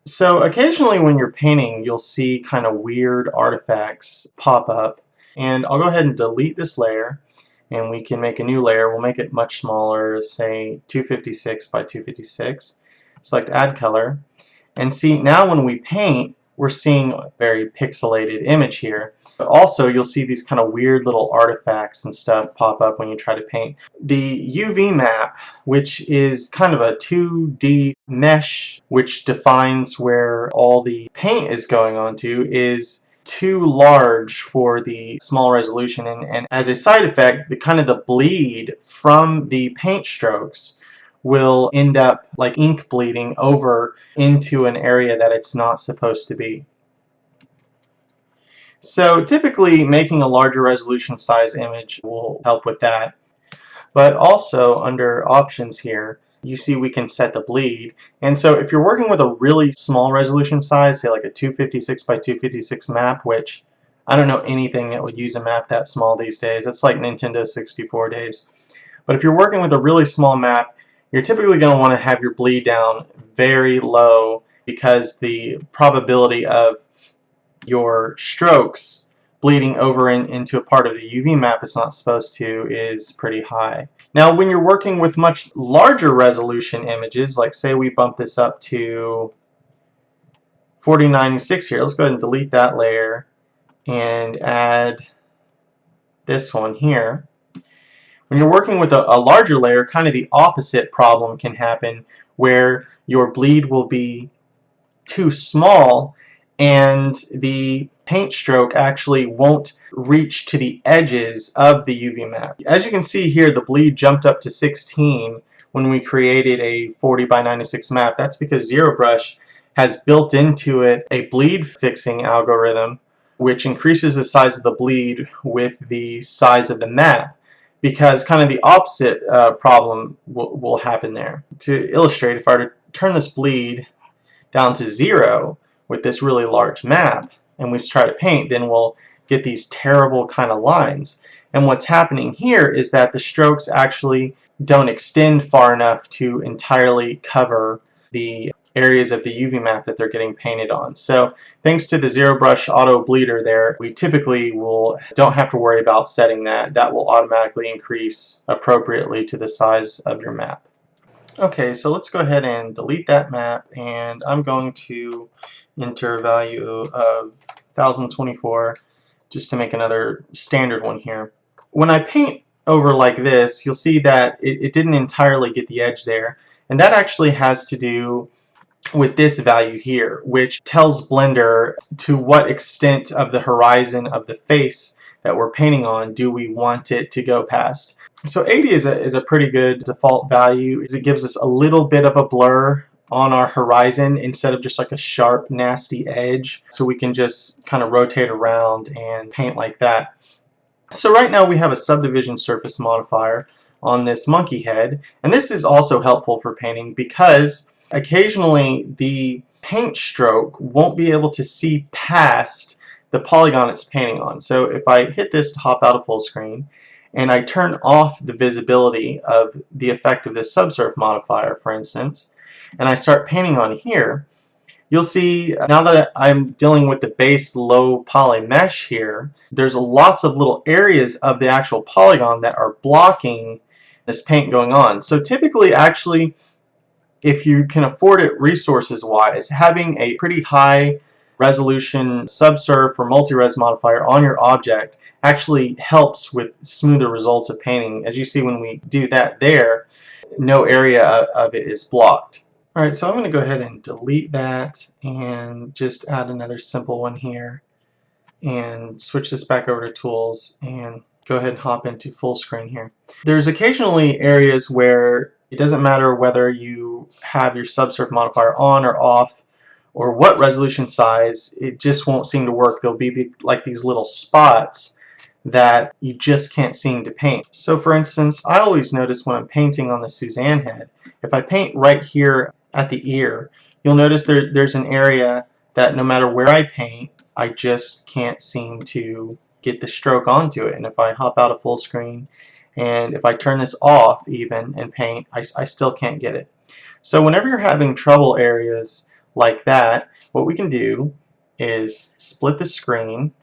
So occasionally when you're painting, you'll see kind of weird artifacts pop up. And I'll go ahead and delete this layer, and we can make a new layer. We'll make it much smaller, say 256 by 256. Select Add Color. And see, now when we paint, we're seeing a very pixelated image here. But also, you'll see these kind of weird little artifacts and stuff pop up when you try to paint. The UV map, which is kind of a 2D mesh which defines where all the paint is going onto, is too large for the small resolution, and as a side effect, the bleed from the paint strokes will end up like ink bleeding over into an area that it's not supposed to be. So typically making a larger resolution size image will help with that. But also under options here, you see we can set the bleed. And so if you're working with a really small resolution size, say like a 256 by 256 map, which I don't know anything that would use a map that small these days. It's like Nintendo 64 days. But if you're working with a really small map, you're typically going to want to have your bleed down very low, because the probability of your strokes bleeding over into a part of the UV map it's not supposed to is pretty high. Now when you're working with much larger resolution images, like say we bump this up to 4096 here, let's go ahead and delete that layer and add this one here. When you're working with a larger layer, kind of the opposite problem can happen, where your bleed will be too small and the paint stroke actually won't reach to the edges of the UV map. As you can see here, the bleed jumped up to 16 when we created a 40 by 96 map. That's because ZeroBrush has built into it a bleed fixing algorithm which increases the size of the bleed with the size of the map, because kind of the opposite problem will happen there. To illustrate, if I were to turn this bleed down to 0 with this really large map and we try to paint, then we'll get these terrible kind of lines. And what's happening here is that the strokes actually don't extend far enough to entirely cover the areas of the UV map that they're getting painted on. So thanks to the ZeroBrush auto bleeder there, we typically don't have to worry about setting that. That will automatically increase appropriately to the size of your map. Okay, so let's go ahead and delete that map, and I'm going to enter a value of 1024 just to make another standard one here. When I paint over like this, you'll see that it didn't entirely get the edge there, and that actually has to do with this value here, which tells Blender to what extent of the horizon of the face that we're painting on do we want it to go past. So 80 is a pretty good default value, as it gives us a little bit of a blur on our horizon instead of just like a sharp nasty edge, so we can just kind of rotate around and paint like that. So right now we have a subdivision surface modifier on this monkey head, and this is also helpful for painting because occasionally the paint stroke won't be able to see past the polygon it's painting on. So if I hit this to hop out of full screen and I turn off the visibility of the effect of this subsurf modifier, for instance, and I start painting on here, you'll see now that I'm dealing with the base low poly mesh here, there's lots of little areas of the actual polygon that are blocking this paint going on. So typically, actually, if you can afford it resources wise, having a pretty high resolution subsurf or multi-res modifier on your object actually helps with smoother results of painting. As you see, when we do that there, no area of it is blocked. Alright, so I'm going to go ahead and delete that and just add another simple one here and switch this back over to Tools and go ahead and hop into full screen here. There's occasionally areas where it doesn't matter whether you have your subsurf modifier on or off or what resolution size, it just won't seem to work. There'll be like these little spots that you just can't seem to paint. So for instance, I always notice when I'm painting on the Suzanne head, if I paint right here at the ear, you'll notice there's an area that no matter where I paint, I just can't seem to get the stroke onto it. And if I hop out of full screen and if I turn this off even and paint, I still can't get it. So whenever you're having trouble areas like that, what we can do is split the screen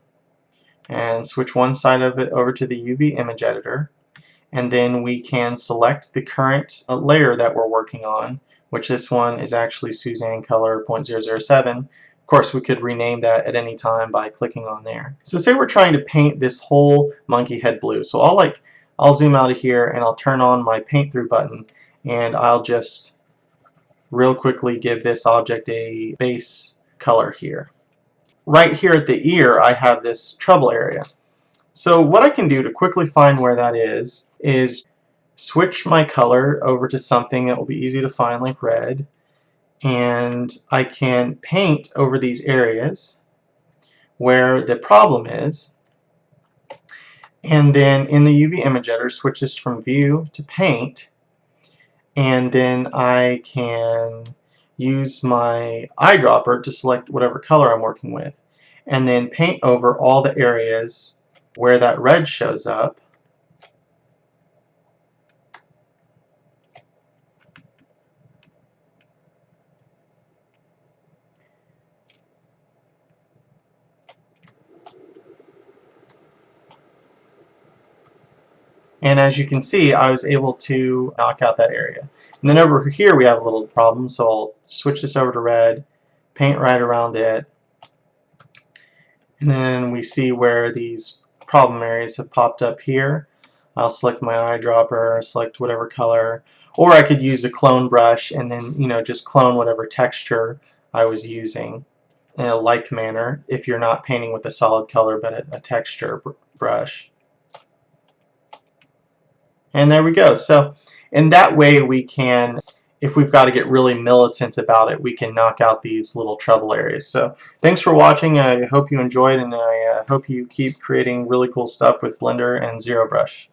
and switch one side of it over to the UV image editor, and then we can select the current layer that we're working on, which this one is actually Suzanne color 0.007. Of course, we could rename that at any time by clicking on there. So say we're trying to paint this whole monkey head blue. So I'll zoom out of here and I'll turn on my paint through button, and I'll just real quickly give this object a base color here. Right here at the ear, I have this trouble area. So what I can do to quickly find where that is switch my color over to something that will be easy to find, like red, and I can paint over these areas where the problem is, and then in the UV image editor switch this from view to paint, and then I can use my eyedropper to select whatever color I'm working with, and then paint over all the areas where that red shows up. And as you can see, I was able to knock out that area. And then over here we have a little problem, so I'll switch this over to red, paint right around it, and then we see where these problem areas have popped up here. I'll select my eyedropper, select whatever color, or I could use a clone brush and then just clone whatever texture I was using in a like manner if you're not painting with a solid color but a texture brush. And there we go. So in that way we can, if we've got to get really militant about it, we can knock out these little trouble areas. So thanks for watching. I hope you enjoyed, and I hope you keep creating really cool stuff with Blender and ZeroBrush.